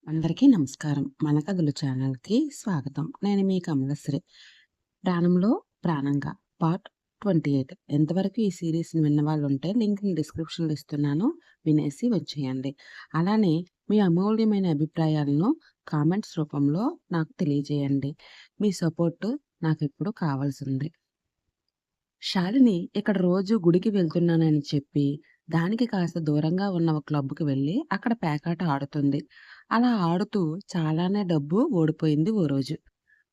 అందరికీ నమస్కారం. మన కథలు ఛానల్‌కి స్వాగతం. నేను మీ కమలశ్రీ. ప్రాణంలో ప్రాణంగా పార్ట్ 28. ఎంతవరకు ఈ సీరీస్‌ని విన్నవాళ్ళుంటే లింక్‌ని డిస్క్రిప్షన్‌లో ఇస్తున్నాను. వినేసి వచ్చేయండి. అలానే మీ అమూల్యమైన అభిప్రాయాలను కామెంట్స్ రూపంలో నాకు తెలియజేయండి. మీ సపోర్టు నాకెప్పుడు కావాల్సిందే. శాలిని ఇక్కడ రోజు గుడికి వెళ్తున్నానని చెప్పి, దానికి కాస్త దూరంగా ఉన్న ఒక క్లబ్‌కి వెళ్లి అక్కడ పేకాట ఆడుతుంది. అలా ఆడుతూ చాలానే డబ్బు ఓడిపోయింది ఓ రోజు.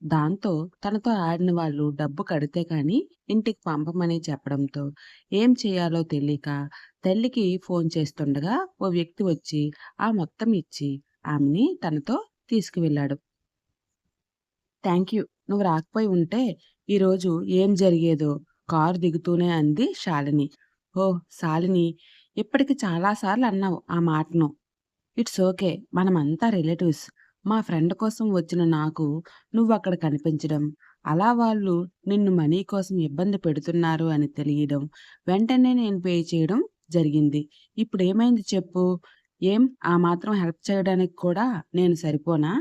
దాంతో తనతో ఆడిన వాళ్ళు డబ్బు కడితే కానీ ఇంటికి పంపమని చెప్పడంతో ఏం చేయాలో తెలియక తల్లికి ఫోన్ చేస్తుండగా ఓ వ్యక్తి వచ్చి ఆ మొత్తం ఇచ్చి ఆమెని తనతో తీసుకువెళ్ళాడు. Thank you. నువ్వు రాకపోయి ఉంటే ఈరోజు ఏం జరిగేదో కారు దిగుతూనే అంది శాలిని. ఓహ్! శాలిని, ఇప్పటికి చాలా సార్లు అన్నావు ఆ మాటను. It's okay. మనమంతా రిలేటివ్స్. మా ఫ్రెండ్ కోసం వచ్చిన నాకు నువ్వక్కడ కనిపించడం, అలా వాళ్ళు నిన్ను మనీ కోసం ఇబ్బంది పెడుతున్నారు అని తెలియడం, వెంటనే నేను పే చేయడం జరిగింది. ఇప్పుడేమైంది చెప్పు? ఏం ఆ మాత్రం హెల్ప్ చేయడానికి కూడా నేను సరిపోనా?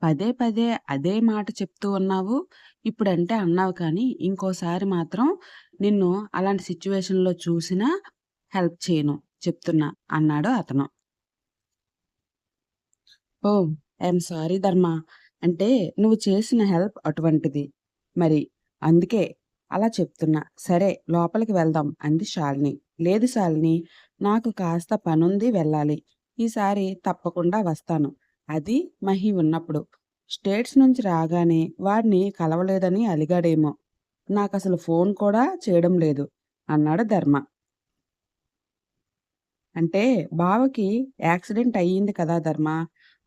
పదే పదే అదే మాట చెప్తూ ఉన్నావు. ఇప్పుడంటే అన్నావు కానీ, ఇంకోసారి మాత్రం నిన్ను అలాంటి సిట్యుయేషన్‌లో చూసినా హెల్ప్ చేయను చెప్తున్నా అన్నాడు అతను. ఓహ్! ఐయామ్ సారీ ధర్మ. అంటే నువ్వు చేసిన హెల్ప్ అటువంటిది. మరి అందుకే అలా చెప్తున్నా. సరే లోపలికి వెళ్దాం అంది శాలిని. లేదు శాలిని, నాకు కాస్త పనుంది వెళ్ళాలి. ఈసారి తప్పకుండా వస్తాను. అది మహి ఉన్నప్పుడు. స్టేట్స్ నుంచి రాగానే వాడిని కలవలేదని అలిగాడేమో. నాకసలు ఫోన్ కూడా చేయడం లేదు అన్నాడు ధర్మ. అంటే బావకి యాక్సిడెంట్ అయ్యింది కదా ధర్మ.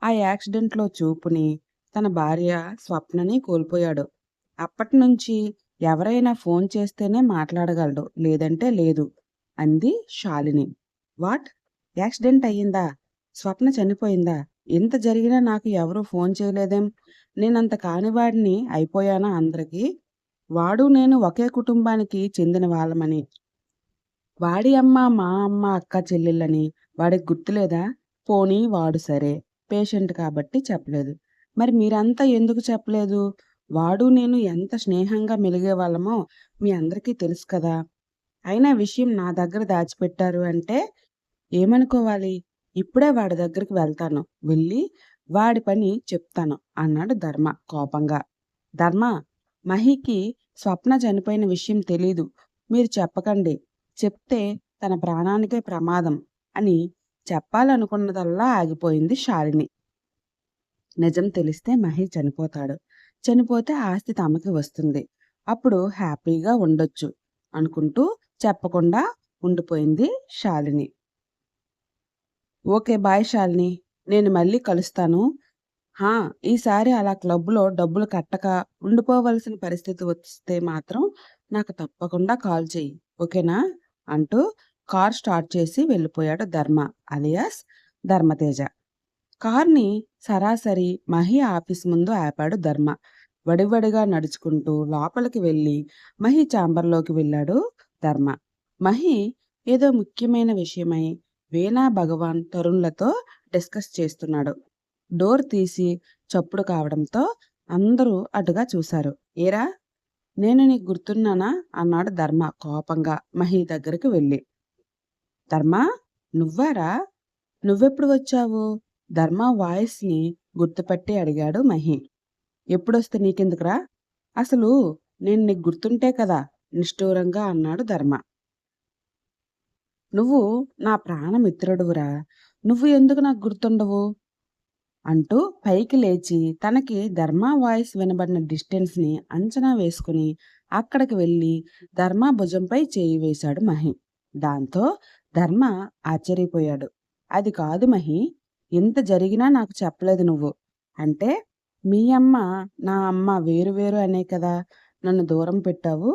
ఆ యాక్సిడెంట్‌లో చూపుని, తన భార్య స్వప్నని కోల్పోయాడు. అప్పటినుంచి ఎవరైనా ఫోన్ చేస్తేనే మాట్లాడగలడు. లేదంటే లేదు అంది శాలిని. వాట్? యాక్సిడెంట్ అయ్యిందా? స్వప్న చనిపోయిందా? ఇంత జరిగినా నాకు ఎవరు ఫోన్ చేయలేదేం? నేనంత కానివాడిని అయిపోయానా అందరికి? వాడు నేను ఒకే కుటుంబానికి చెందిన వాళ్ళమని. వాడి అమ్మ, మా అమ్మ, అక్క చెల్లెళ్ళని వాడికి గుర్తులేదా? పోనీ వాడు సరే, పేషెంట్ కాబట్టి చెప్పలేదు. మరి మీరంతా ఎందుకు చెప్పలేదు? వాడు నేను ఎంత స్నేహంగా మెలిగేవాళ్ళమో మీ అందరికీ తెలుసు కదా! అయినా విషయం నా దగ్గర దాచిపెట్టారు అంటే ఏమనుకోవాలి? ఇప్పుడే వాడి దగ్గరికి వెళ్తాను. వెళ్ళి వాడి పని చెప్తాను అన్నాడు ధర్మ కోపంగా. ధర్మ, మహికి స్వప్న చనిపోయిన విషయం తెలీదు. మీరు చెప్పకండి. చెప్తే తన ప్రాణానికే ప్రమాదం అని చెప్పాలనుకున్నదల్లా ఆగిపోయింది శాలిని. నిజం తెలిస్తే మహి చనిపోతాడు. చనిపోతే ఆస్తి తమకి వస్తుంది. అప్పుడు హ్యాపీగా ఉండొచ్చు అనుకుంటూ చెప్పకుండా ఉండిపోయింది శాలిని. ఓకే. బాయ్ శాలిని. నేను మళ్ళీ కలుస్తాను. హా! ఈసారి అలా క్లబ్‌లో డబ్బులు కట్టక ఉండిపోవలసిన పరిస్థితి వస్తే మాత్రం నాకు తప్పకుండా కాల్ చెయ్యి. ఓకేనా? అంటూ కార్ స్టార్ట్ చేసి వెళ్ళిపోయాడు ధర్మ అలియాస్ ధర్మతేజ. కార్‌ని సరాసరి మహి ఆఫీస్ ముందు ఆపాడు ధర్మ. వడివడిగా నడుచుకుంటూ లోపలికి వెళ్ళి మహి ఛాంబర్‌లోకి వెళ్ళాడు ధర్మ. మహి ఏదో ముఖ్యమైన విషయమై వీణా, భగవాన్, తరుణ్‌లతో డిస్కస్ చేస్తున్నాడు. డోర్ తీసి చప్పుడు కావడంతో అందరూ అటుగా చూశారు. ఏరా! నేను నీకు గుర్తున్నానా? అన్నాడు ధర్మ కోపంగా మహి దగ్గరికి వెళ్ళి. ధర్మ, నువ్వారా? నువ్వెప్పుడు వచ్చావు? ధర్మ వాయిస్‌ని గుర్తుపట్టి అడిగాడు మహి. ఎప్పుడొస్తే నీకెందుకురా? అసలు నేను నీకు గుర్తుంటే కదా! నిష్ఠూరంగా అన్నాడు ధర్మ. నువ్వు నా ప్రాణమిత్రుడువురా! నువ్వు ఎందుకు నాకు గుర్తుండవు? అంటూ పైకి లేచి తనకి ధర్మ వాయిస్ వినబడిన డిస్టెన్స్‌ని అంచనా వేసుకుని అక్కడికి వెళ్ళి ధర్మ భుజంపై చేయి వేశాడు మహి. దాంతో ధర్మ ఆశ్చర్యపోయాడు. అది కాదు మహి, ఇంత జరిగినా నాకు చెప్పలేదు నువ్వు. అంటే మీ అమ్మ, నా అమ్మ వేరు వేరు అనే కదా నన్ను దూరం పెట్టావు.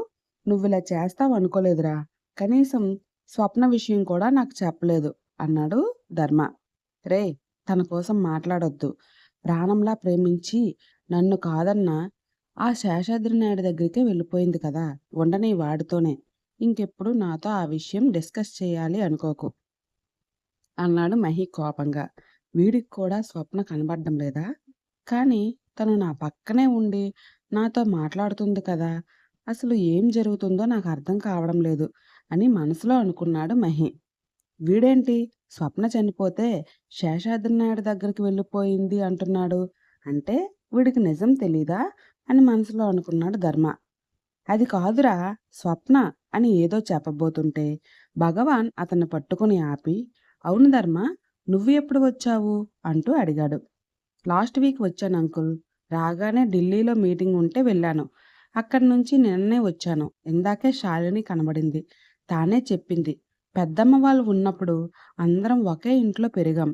నువ్విలా చేస్తావనుకోలేదురా. కనీసం స్వప్న విషయం కూడా నాకు చెప్పలేదు అన్నాడు ధర్మ. రేయ్! తన కోసం మాట్లాడొద్దు. ప్రాణంలా ప్రేమించి నన్ను కాదన్న ఆ శేషాద్రి నాయుడు దగ్గరికే వెళ్ళిపోయింది కదా! ఉండనీ వాడితోనే. ఇంకెప్పుడు నాతో ఆ విషయం డిస్కస్ చేయాలి అనుకోకు అన్నాడు మహి కోపంగా. వీడికి కూడా స్వప్న కనబడడం లేదా? కానీ తను నా పక్కనే ఉండి నాతో మాట్లాడుతుంది కదా! అసలు ఏం జరుగుతుందో నాకు అర్థం కావడం లేదు అని మనసులో అనుకున్నాడు మహి. వీడేంటి స్వప్న చనిపోతే శేషాద్రి నాయుడు దగ్గరికి వెళ్ళిపోయింది అంటున్నాడు. అంటే వీడికి నిజం తెలీదా? అని మనసులో అనుకున్నాడు ధర్మ. అది కాదురా స్వప్న అని ఏదో చెప్పబోతుంటే భగవాన్ అతన్ని పట్టుకుని ఆపి, అవును ధర్మ, నువ్వు ఎప్పుడు వచ్చావు అంటూ అడిగాడు. లాస్ట్ వీక్ వచ్చాను అంకుల్. రాగానే ఢిల్లీలో మీటింగ్ ఉంటే వెళ్ళాను. అక్కడి నుంచి నిన్ననే వచ్చాను. ఇందాకే శాలిని కనబడింది. తానే చెప్పింది. పెద్దమ్మ వాళ్ళు ఉన్నప్పుడు అందరం ఒకే ఇంట్లో పెరిగాం.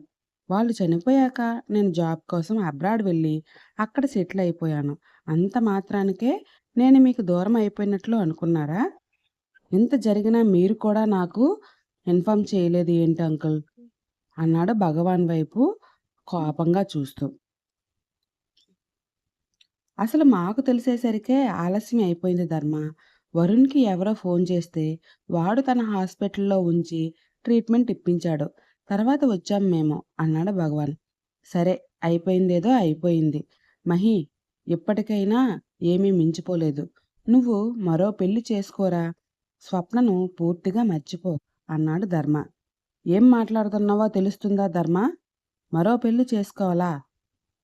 వాళ్ళు చనిపోయాక నేను జాబ్ కోసం అబ్రాడ్ వెళ్ళి అక్కడ సెటిల్ అయిపోయాను. అంత మాత్రానికే నేను మీకు దూరం అయిపోయినట్లు అనుకున్నారా? ఇంత జరిగినా మీరు కూడా నాకు ఇన్ఫార్మ్ చేయలేదు ఏంటి అంకుల్? అన్నాడు భగవాన్ వైపు కోపంగా చూస్తూ. అసలు మాకు తెలిసేసరికే ఆలస్యం అయిపోయింది ధర్మ. వరుణ్‌కి ఎవరో ఫోన్ చేస్తే వాడు తన హాస్పిటల్‌లో ఉంచి ట్రీట్మెంట్ ఇప్పించాడు. తర్వాత వచ్చాం మేము అన్నాడు భగవాన్. సరే, అయిపోయిందేదో అయిపోయింది. మహి, ఇప్పటికైనా ఏమీ మించిపోలేదు. నువ్వు మరో పెళ్లి చేసుకోరా. స్వప్నను పూర్తిగా మర్చిపో అన్నాడు ధర్మ. ఏం మాట్లాడుతున్నావో తెలుస్తుందా ధర్మ? మరో పెళ్లి చేసుకోవాలా?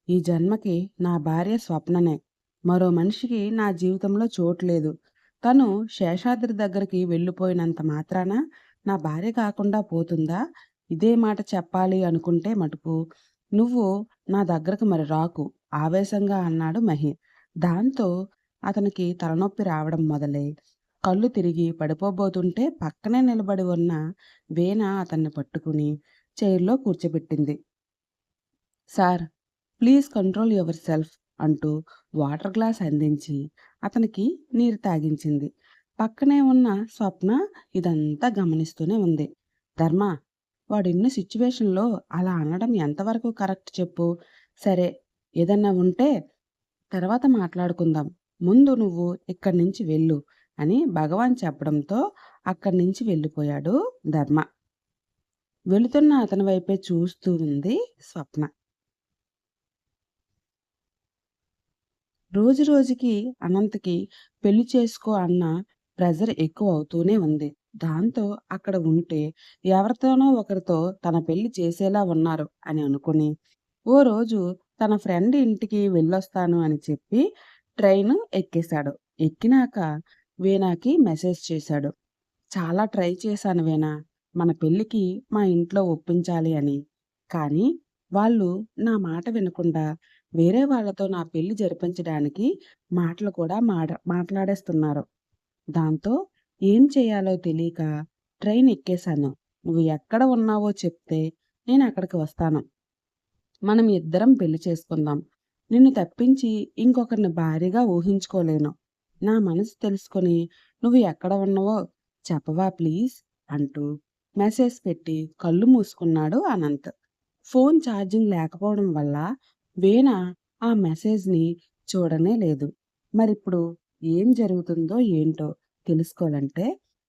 ఈ జన్మకి నా భార్య స్వప్ననే. మరో మనిషికి నా జీవితంలో చోటు లేదు. తను శేషాద్రి దగ్గరికి వెళ్ళిపోయినంత మాత్రాన నా భార్య కాకుండా పోతుందా? ఇదే మాట చెప్పాలి అనుకుంటే మటుకు నువ్వు నా దగ్గరకు మరి రాకు ఆవేశంగా అన్నాడు మహి. దాంతో అతనికి తలనొప్పి రావడం మొదలై కళ్ళు తిరిగి పడిపోబోతుంటే పక్కనే నిలబడి ఉన్న వీణ అతన్ని పట్టుకుని చైర్లో కూర్చోబెట్టింది. Sir, please control yourself అంటూ వాటర్ గ్లాస్ అందించి అతనికి నీరు తాగించింది. పక్కనే ఉన్న స్వప్న ఇదంతా గమనిస్తూనే ఉంది. ధర్మ, వాడిన్న సిచ్యువేషన్లో అలా అనడం ఎంతవరకు కరెక్ట్ చెప్పు. సరే, ఏదన్నా ఉంటే తర్వాత మాట్లాడుకుందాం. ముందు నువ్వు ఇక్కడి నుంచి వెళ్ళు అని భగవాన్ చెప్పడంతో అక్కడి నుంచి వెళ్ళిపోయాడు ధర్మ. వెళుతున్న అతని వైపే చూస్తూ ఉంది స్వప్న. రోజు రోజుకి అనంత్‌కి పెళ్లి చేసుకో అన్న ప్రెజర్ ఎక్కువ అవుతూనే ఉంది. దాంతో అక్కడ ఉంటే ఎవరితోనో ఒకరితో తన పెళ్లి చేసేలా ఉన్నారు అని అనుకుని, ఓ రోజు తన ఫ్రెండ్ ఇంటికి వెళ్ళొస్తాను అని చెప్పి ట్రైన్ ఎక్కేశాడు. ఎక్కినాక వీణాకి మెసేజ్ చేశాడు. చాలా ట్రై చేశాను వీణా, మన పెళ్ళికి మా ఇంట్లో ఒప్పించాలి అని. కానీ వాళ్ళు నా మాట వినకుండా వేరే వాళ్ళతో నా పెళ్లి జరిపించడానికి మాటలు కూడా మాట్లాడేస్తున్నారు. దాంతో ఏం చేయాలో తెలియక ట్రైన్ ఎక్కేశాను. నువ్వు ఎక్కడ ఉన్నావో చెప్తే నేను అక్కడికి వస్తాను. మనం ఇద్దరం పెళ్లి చేసుకుందాం. నిన్ను తప్పించి ఇంకొకరిని భార్యగా ఊహించుకోలేను. నా మనసు తెలుసుకొని నువ్వు ఎక్కడ ఉన్నావో చెప్పవా ప్లీజ్ అంటూ మెసేజ్ పెట్టి కళ్ళు మూసుకున్నాడు అనంత్. ఫోన్ ఛార్జింగ్ లేకపోవడం వల్ల వీణ ఆ మెసేజ్‌ని చూడనే లేదు. మరిప్పుడు ఏం జరుగుతుందో ఏంటో తెలుసుకోవాలంటే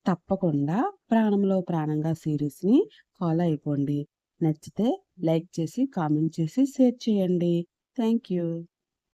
తప్పకుండా 'ప్రాణంలో ప్రాణంగా' సీరీస్‌ని ఫాలో అయిపోండి. నచ్చితే లైక్ చేసి, కామెంట్ చేసి, షేర్ చేయండి. Thank you.